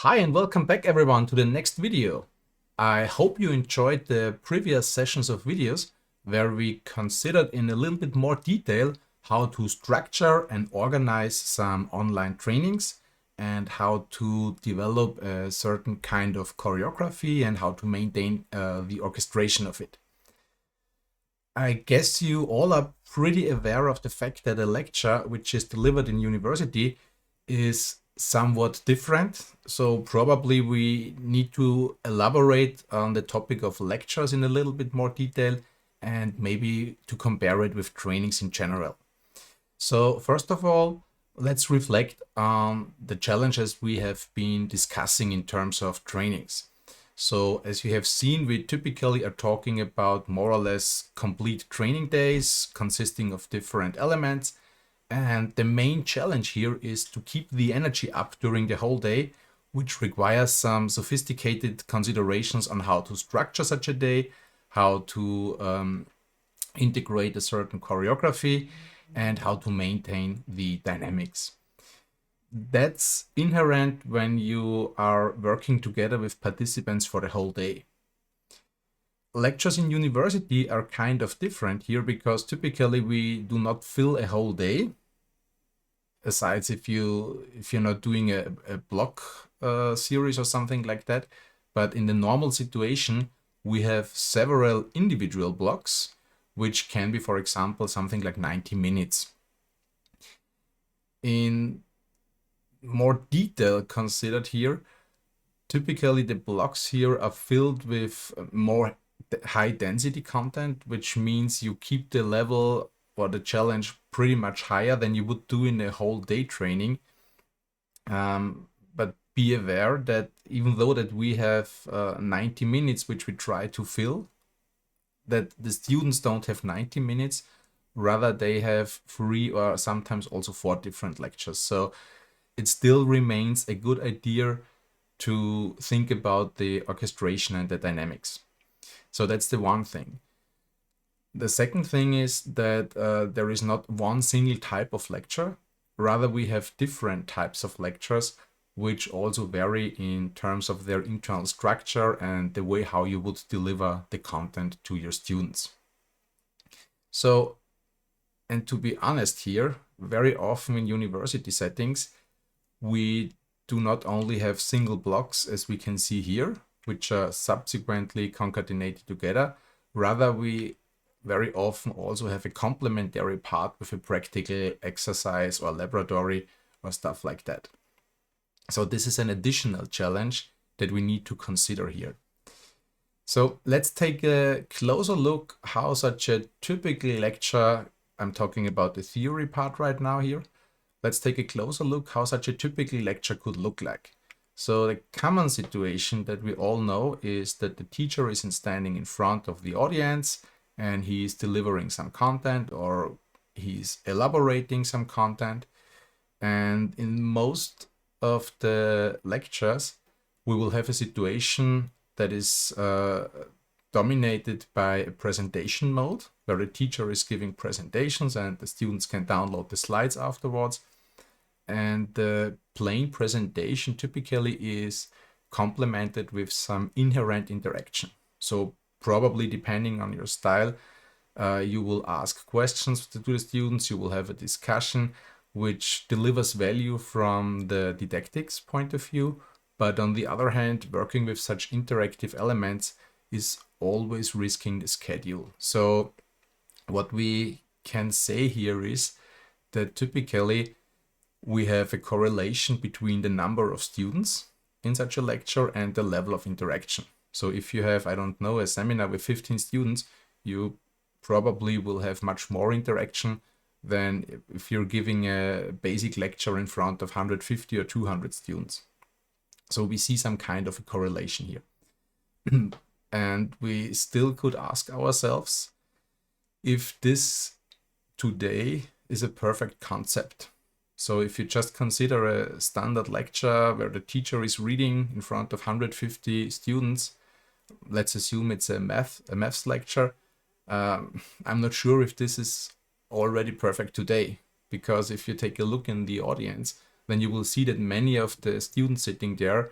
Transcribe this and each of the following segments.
Hi and welcome back everyone to the next video. I hope you enjoyed the previous sessions of videos where we considered in a little bit more detail how to structure and organize some online trainings and how to develop a certain kind of choreography and how to maintain the orchestration of it. I guess you all are pretty aware of the fact that a lecture which is delivered in university is somewhat different. So probably we need to elaborate on the topic of lectures in a little bit more detail and maybe to compare it with trainings in general. So first of all, let's reflect on the challenges we have been discussing in terms of trainings. So as you have seen, we typically are talking about more or less complete training days consisting of different elements. And the main challenge here is to keep the energy up during the whole day, which requires some sophisticated considerations on how to structure such a day, how to integrate a certain choreography, and how to maintain the dynamics. That's inherent when you are working together with participants for the whole day. Lectures in university are kind of different here because typically we do not fill a whole day. Aside if you're not doing a block series or something like that, but in the normal situation we have several individual blocks which can be, for example, something like 90 minutes. In more detail considered here, typically the blocks here are filled with more high density content, which means you keep the level or the challenge pretty much higher than you would do in a whole day training. But be aware that even though that we have 90 minutes which we try to fill, that the students don't have 90 minutes, rather they have 3 or sometimes also 4 different lectures. So it still remains a good idea to think about the orchestration and the dynamics. So that's the one thing. The second thing is that there is not one single type of lecture. Rather, we have different types of lectures, which also vary in terms of their internal structure and the way how you would deliver the content to your students. So, and to be honest here, very often in university settings, we do not only have single blocks as we can see here, which are subsequently concatenated together. Rather, we very often also have a complementary part with a practical exercise or laboratory or stuff like that. So this is an additional challenge that we need to consider here. So let's take a closer look how such a typical lecture, I'm talking about the theory part right now here. Let's take a closer look how such a typical lecture could look like. So the common situation that we all know is that the teacher is standing in front of the audience and he's delivering some content or he's elaborating some content. And in most of the lectures, we will have a situation that is dominated by a presentation mode, where the teacher is giving presentations and the students can download the slides afterwards. And the plain presentation typically is complemented with some inherent interaction. So probably depending on your style, you will ask questions to the students, you will have a discussion which delivers value from the didactics point of view. But on the other hand, working with such interactive elements is always risking the schedule. So what we can say here is that typically we have a correlation between the number of students in such a lecture and the level of interaction. So if you have, I don't know, a seminar with 15 students, you probably will have much more interaction than if you're giving a basic lecture in front of 150 or 200 students. So we see some kind of a correlation here. And we still could ask ourselves if this today is a perfect concept. So if you just consider a standard lecture where the teacher is reading in front of 150 students, let's assume it's a maths lecture. I'm not sure if this is already perfect today, because if you take a look in the audience, then you will see that many of the students sitting there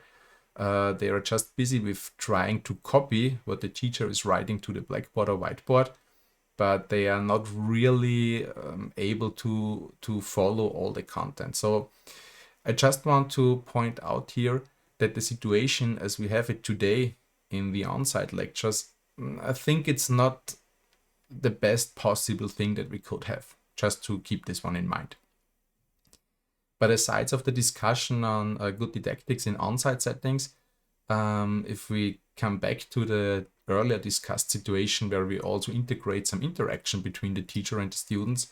They are just busy with trying to copy what the teacher is writing to the blackboard or whiteboard, but they are not really able to follow all the content. So I just want to point out here that the situation as we have it today in the on-site lectures, I think it's not the best possible thing that we could have, just to keep this one in mind. But aside of the discussion on good didactics in on-site settings, if we come back to the earlier discussed situation where we also integrate some interaction between the teacher and the students,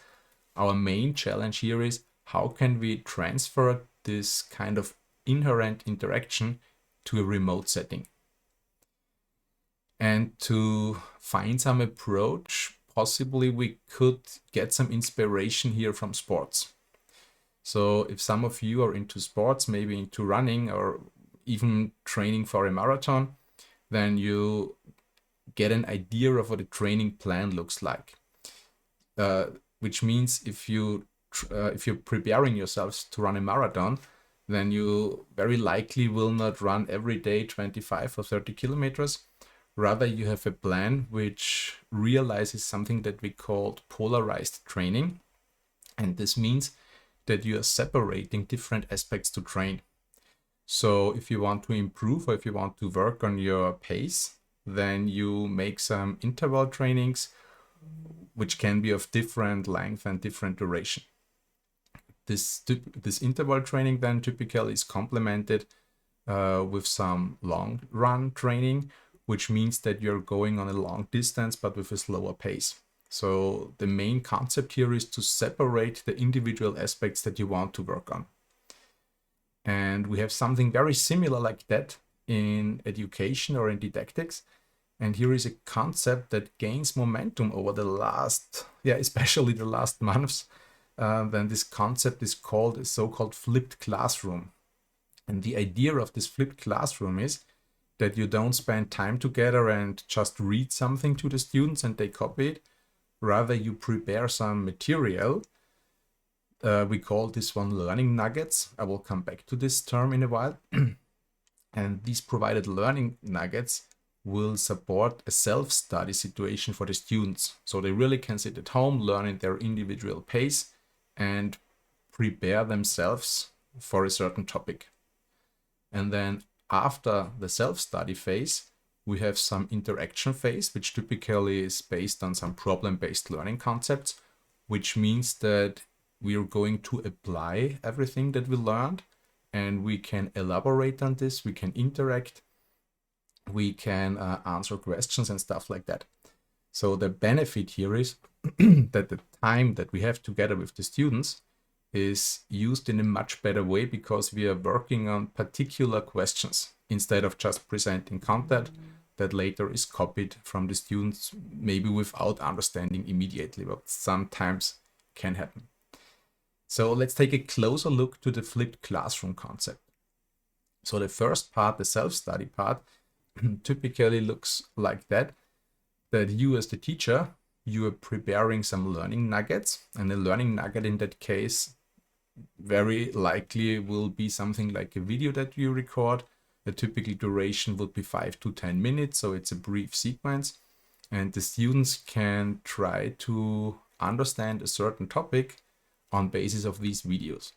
our main challenge here is how can we transfer this kind of inherent interaction to a remote setting? And to find some approach, possibly we could get some inspiration here from sports. So if some of you are into sports, maybe into running or even training for a marathon, then you get an idea of what a training plan looks like. Which means if you're preparing yourselves to run a marathon, then you very likely will not run every day 25 or 30 kilometers. Rather, you have a plan which realizes something that we call polarized training. And this means that you are separating different aspects to train. So if you want to improve or if you want to work on your pace, then you make some interval trainings, which can be of different length and different duration. This interval training then typically is complemented with some long run training, which means that you're going on a long distance but with a slower pace. So the main concept here is to separate the individual aspects that you want to work on. And we have something very similar like that in education or in didactics. And here is a concept that gains momentum over the last, especially the last months. Then this concept is called a so-called flipped classroom. And the idea of this flipped classroom is that you don't spend time together and just read something to the students and they copy it. Rather, you prepare some material. We call this one learning nuggets. I will come back to this term in a while. And these provided learning nuggets will support a self-study situation for the students. So they really can sit at home, learn at their individual pace, and prepare themselves for a certain topic. And then after the self-study phase, we have some interaction phase, which typically is based on some problem-based learning concepts, which means that we are going to apply everything that we learned, and we can elaborate on this, we can interact, we can answer questions and stuff like that. So the benefit here is that the time that we have together with the students is used in a much better way because we are working on particular questions instead of just presenting content that later is copied from the students, maybe without understanding immediately, but sometimes can happen. So let's take a closer look to the flipped classroom concept. So the first part, the self-study part, typically looks like that you as the teacher, you are preparing some learning nuggets, and the learning nugget in that case very likely will be something like a video that you record. The typical duration would be 5 to 10 minutes, so it's a brief sequence, and the students can try to understand a certain topic on basis of these videos.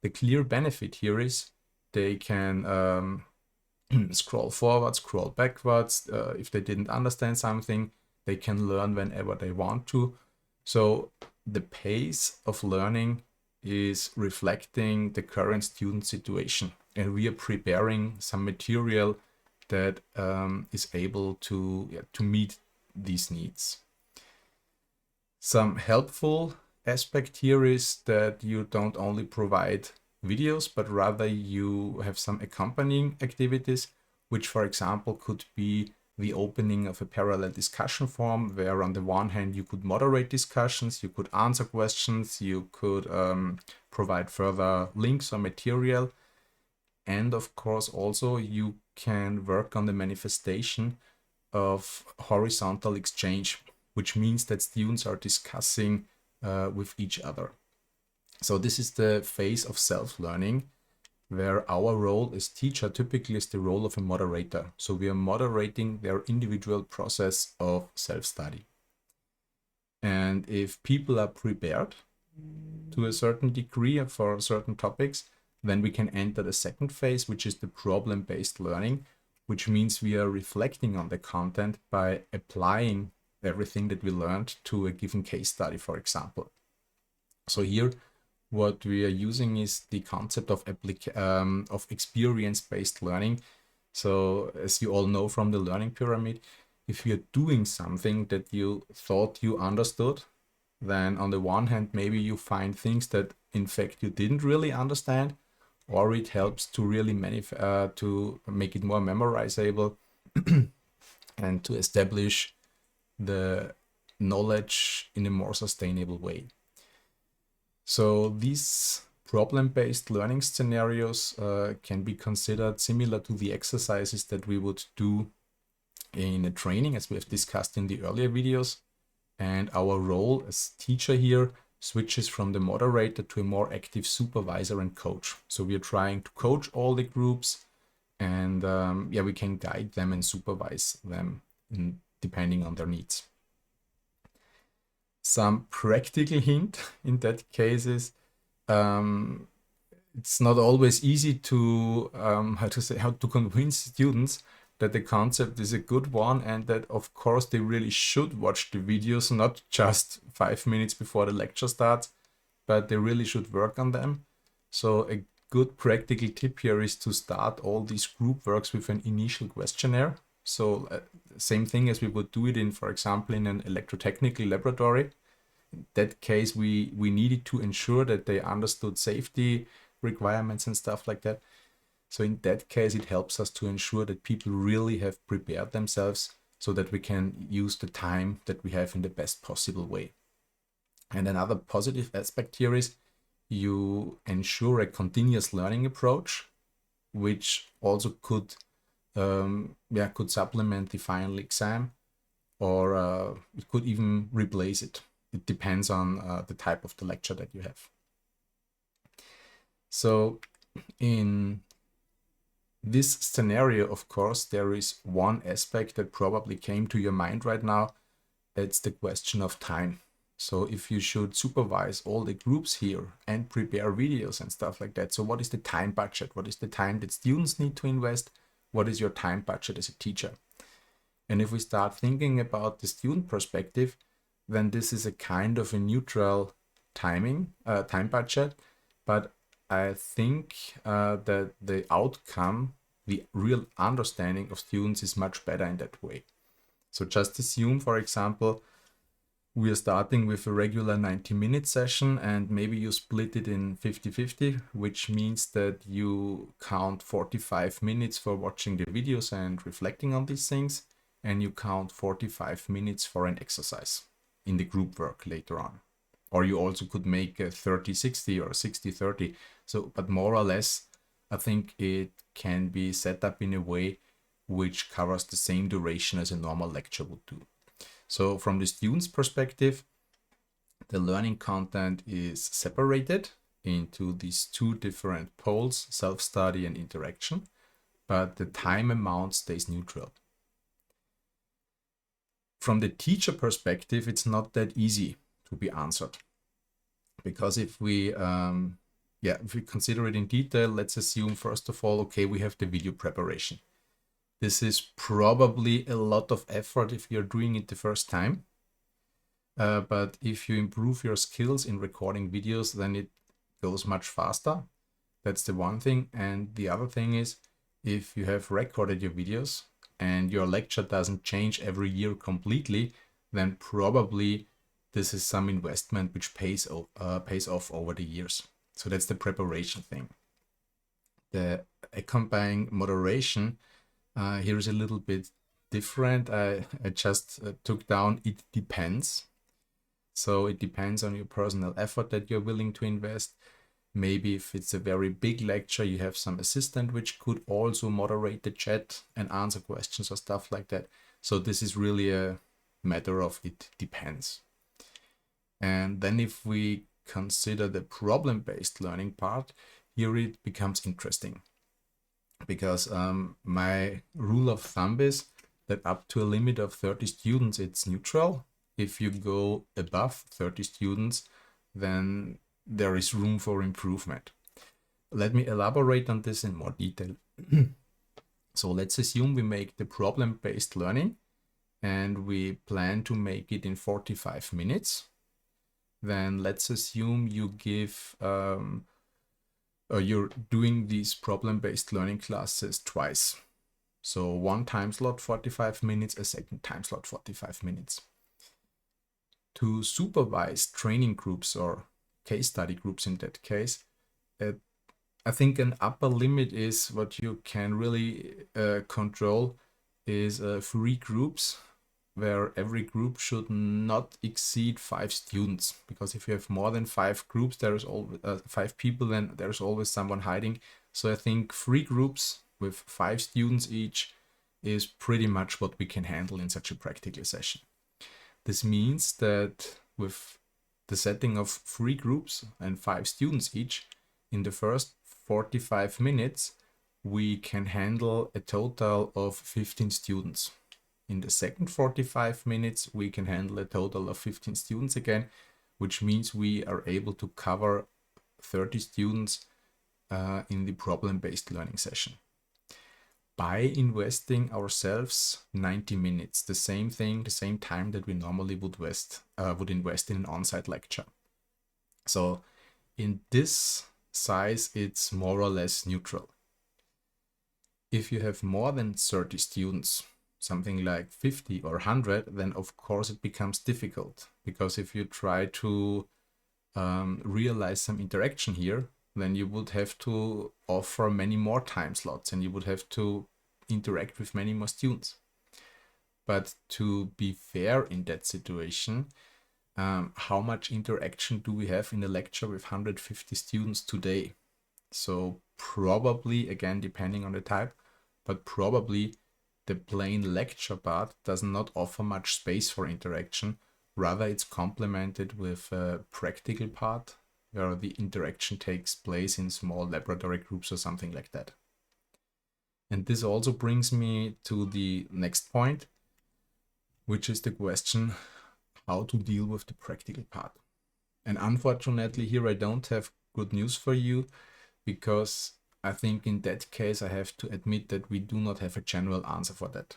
The clear benefit here is they can scroll forward, scroll backwards. If they didn't understand something, they can learn whenever they want to. So the pace of learning is reflecting the current student situation, and we are preparing some material that is able to meet these needs. Some helpful aspect here is that you don't only provide videos, but rather you have some accompanying activities, which for example could be the opening of a parallel discussion forum, where on the one hand you could moderate discussions, you could answer questions, you could provide further links or material, and of course also you can work on the manifestation of horizontal exchange, which means that students are discussing with each other. So this is the phase of self-learning, where our role as teacher typically is the role of a moderator. So we are moderating their individual process of self-study. And if people are prepared to a certain degree for certain topics, then we can enter the second phase, which is the problem-based learning, which means we are reflecting on the content by applying everything that we learned to a given case study, for example. So here, what we are using is the concept of experience-based learning. So as you all know from the learning pyramid, if you're doing something that you thought you understood, then on the one hand, maybe you find things that in fact you didn't really understand, or it helps to really to make it more memorizable and to establish the knowledge in a more sustainable way. So these problem-based learning scenarios can be considered similar to the exercises that we would do in a training, as we have discussed in the earlier videos. And our role as teacher here switches from the moderator to a more active supervisor and coach. So we are trying to coach all the groups, and we can guide them and supervise them depending on their needs. Some practical hint in that case is it's not always easy to how to convince students that the concept is a good one, and that of course they really should watch the videos, not just 5 minutes before the lecture starts, but they really should work on them. So a good practical tip here is to start all these group works with an initial questionnaire. So same thing as we would do it in, for example, in an electrotechnical laboratory. In that case, we needed to ensure that they understood safety requirements and stuff like that. So in that case, it helps us to ensure that people really have prepared themselves so that we can use the time that we have in the best possible way. And another positive aspect here is you ensure a continuous learning approach, which also could supplement the final exam, or it could even replace it. It depends on the type of the lecture that you have. So in this scenario, of course, there is one aspect that probably came to your mind right now. It's the question of time. So if you should supervise all the groups here and prepare videos and stuff like that, so what is the time budget? What is the time that students need to invest? What is your time budget as a teacher? And if we start thinking about the student perspective, then this is a kind of a neutral time budget, but I think that the outcome, the real understanding of students is much better in that way. So just assume, for example, we are starting with a regular 90-minute session, and maybe you split it in 50-50, which means that you count 45 minutes for watching the videos and reflecting on these things, and you count 45 minutes for an exercise in the group work later on. Or you also could make a 30-60 or 60-30. So, but more or less, I think it can be set up in a way which covers the same duration as a normal lecture would do. So from the student's perspective, the learning content is separated into these two different poles, self-study and interaction, but the time amount stays neutral. From the teacher perspective, it's not that easy to be answered, because if we consider it in detail, let's assume first of all, okay, we have the video preparation. This is probably a lot of effort if you're doing it the first time, but if you improve your skills in recording videos, then it goes much faster. That's the one thing. And the other thing is, if you have recorded your videos and your lecture doesn't change every year completely, then probably this is some investment which pays off over the years. So that's the preparation thing. The accompanying moderation here is a little bit different. I just took down, it depends. So it depends on your personal effort that you're willing to invest. Maybe if it's a very big lecture, you have some assistant which could also moderate the chat and answer questions or stuff like that. So this is really a matter of it depends. And then if we consider the problem-based learning part, here it becomes interesting, because my rule of thumb is that up to a limit of 30 students, it's neutral. If you go above 30 students, then there is room for improvement. Let me elaborate on this in more detail. So let's assume we make the problem-based learning and we plan to make it in 45 minutes. Then let's assume you give you're doing these problem-based learning classes twice. So one time slot 45 minutes, a second time slot 45 minutes. To supervise training groups or case study groups in that case, I think an upper limit is what you can really control is 3 groups, where every group should not exceed 5 students. Because if you have more than 5 groups, there's always 5 people, then there's always someone hiding. So I think 3 groups with 5 students each is pretty much what we can handle in such a practical session. This means that with the setting of 3 groups and 5 students each, in the first 45 minutes, we can handle a total of 15 students. In the second 45 minutes, we can handle a total of 15 students again, which means we are able to cover 30 students in the problem-based learning session by investing ourselves 90 minutes, the same thing, the same time that we normally would invest in an on-site lecture. So in this size, it's more or less neutral. If you have more than 30 students, something like 50 or 100, then of course it becomes difficult, because if you try to realize some interaction here, then you would have to offer many more time slots and you would have to interact with many more students. But to be fair in that situation, how much interaction do we have in a lecture with 150 students today? So probably, again, depending on the type, but probably the plain lecture part does not offer much space for interaction. Rather, it's complemented with a practical part where the interaction takes place in small laboratory groups or something like that. And this also brings me to the next point, which is the question how to deal with the practical part. And unfortunately, here I don't have good news for you, because I think in that case I have to admit that we do not have a general answer for that.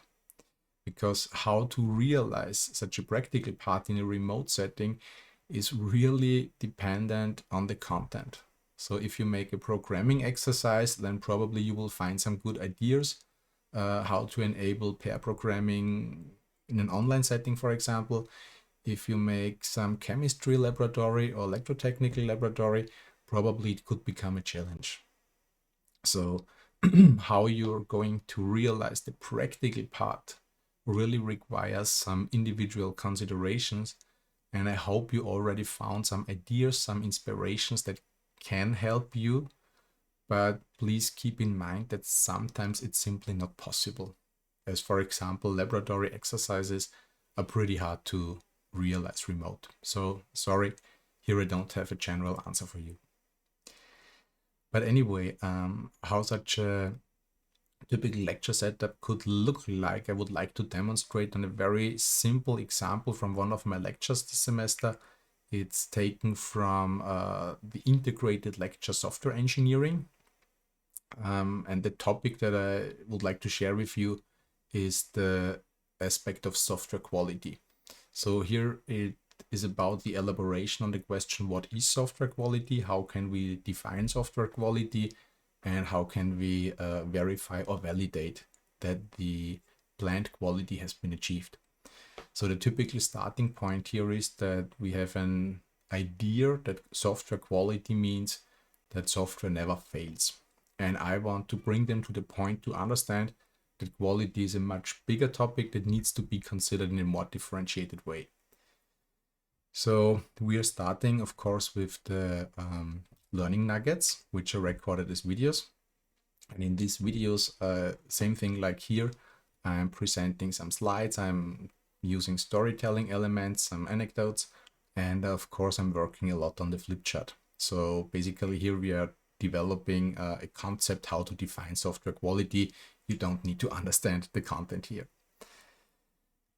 Because how to realize such a practical part in a remote setting is really dependent on the content. So if you make a programming exercise, then probably you will find some good ideas how to enable pair programming in an online setting, for example. If you make some chemistry laboratory or electrotechnical laboratory, probably it could become a challenge. So how you're going to realize the practical part really requires some individual considerations. And I hope you already found some ideas, some inspirations that can help you. But please keep in mind that sometimes it's simply not possible. As for example, laboratory exercises are pretty hard to realize remote. So sorry, here I don't have a general answer for you. But anyway, how such a typical lecture setup could look like, I would like to demonstrate on a very simple example from one of my lectures this semester. It's taken from the integrated lecture software engineering. And the topic that I would like to share with you is the aspect of software quality. So here it is about the elaboration on the question, what is software quality? How can we define software quality? And how can we verify or validate that the planned quality has been achieved? So the typical starting point here is that we have an idea that software quality means that software never fails. And I want to bring them to the point to understand that quality is a much bigger topic that needs to be considered in a more differentiated way. So we are starting, of course, with the learning nuggets, which are recorded as videos. And in these videos, same thing like here, I'm presenting some slides, I'm using storytelling elements, some anecdotes, and of course I'm working a lot on the flip chart. So basically here we are developing a concept how to define software quality. You don't need to understand the content here.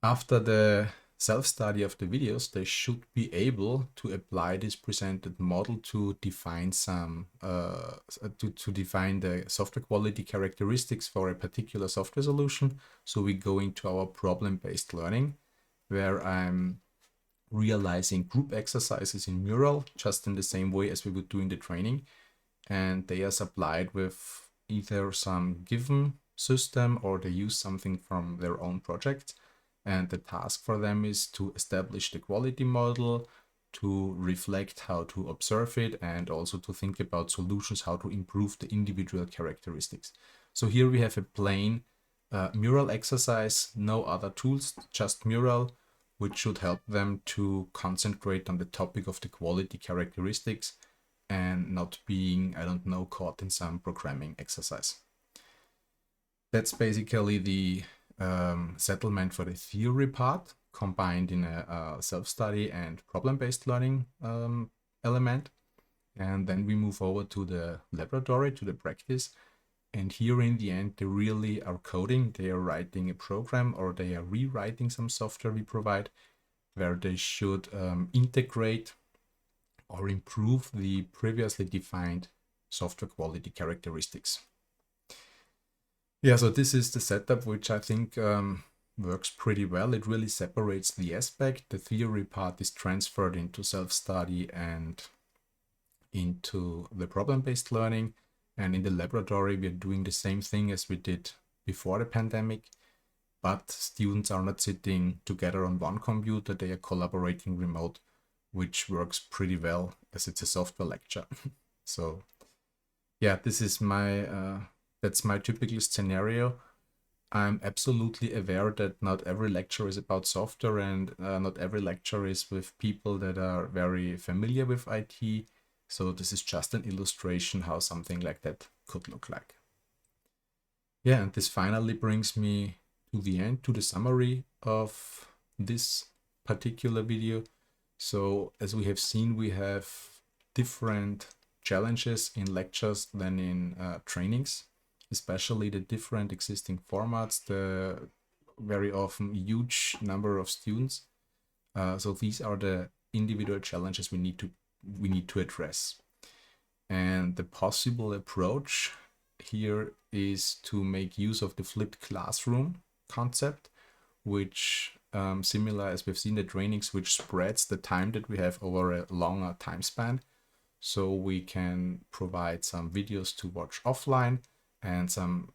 After the self-study of the videos, they should be able to apply this presented model to define to define the software quality characteristics for a particular software solution. So we go into our problem-based learning, where I'm realizing group exercises in Mural, just in the same way as we would do in the training. And they are supplied with either some given system or they use something from their own project. And the task for them is to establish the quality model, to reflect how to observe it, and also to think about solutions, how to improve the individual characteristics. So here we have a plain Mural exercise, no other tools, just Mural, which should help them to concentrate on the topic of the quality characteristics and not being, I don't know, caught in some programming exercise. That's basically the settlement for the theory part, combined in a self-study and problem-based learning element. And then we move over to the laboratory, to the practice. And here in the end, they really are coding. They are writing a program or they are rewriting some software we provide, where they should integrate or improve the previously defined software quality characteristics. Yeah, so this is the setup, which I think works pretty well. It really separates the aspect. The theory part is transferred into self-study and into the problem-based learning. And in the laboratory, we are doing the same thing as we did before the pandemic, but students are not sitting together on one computer. They are collaborating remote, which works pretty well as it's a software lecture. So yeah, this is that's my typical scenario. I'm absolutely aware that not every lecture is about software and not every lecture is with people that are very familiar with IT. So this is just an illustration how something like that could look like. Yeah, and this finally brings me to the end, to the summary of this particular video. So as we have seen, we have different challenges in lectures than in trainings, especially the different existing formats, the very often huge number of students. So these are the individual challenges we need to address. And the possible approach here is to make use of the flipped classroom concept, which similar as we've seen the trainings, which spreads the time that we have over a longer time span. So we can provide some videos to watch offline and some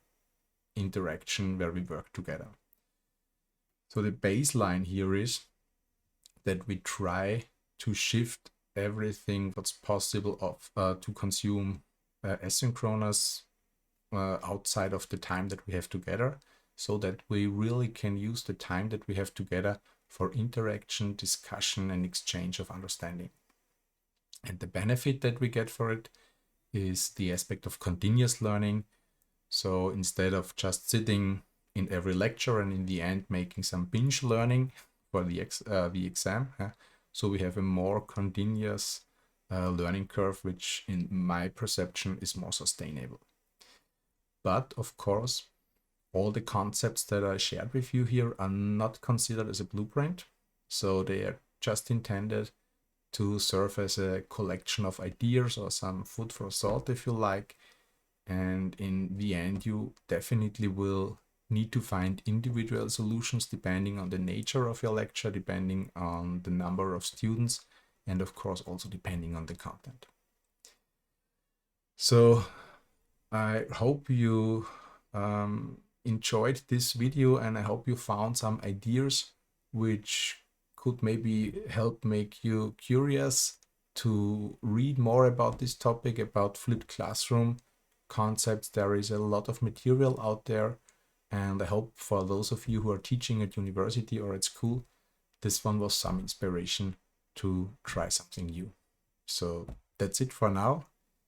interaction where we work together. So the baseline here is that we try to shift everything what's possible to consume asynchronous outside of the time that we have together, so that we really can use the time that we have together for interaction, discussion, and exchange of understanding. And the benefit that we get for it is the aspect of continuous learning. So instead of just sitting in every lecture and in the end making some binge learning for the exam, so we have a more continuous learning curve, which in my perception is more sustainable. But of course, all the concepts that I shared with you here are not considered as a blueprint. So they are just intended to serve as a collection of ideas or some food for thought, if you like. And in the end, you definitely will need to find individual solutions depending on the nature of your lecture, depending on the number of students, and of course also depending on the content. So I hope you enjoyed this video, and I hope you found some ideas which could maybe help make you curious to read more about this topic, about flipped classroom concepts. There is a lot of material out there, and I hope for those of you who are teaching at university or at school, this one was some inspiration to try something new. So that's it for now.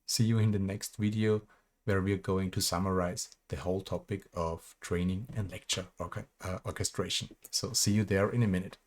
See you in the next video, where we are going to summarize the whole topic of training and lecture orchestration. So see you there in a minute.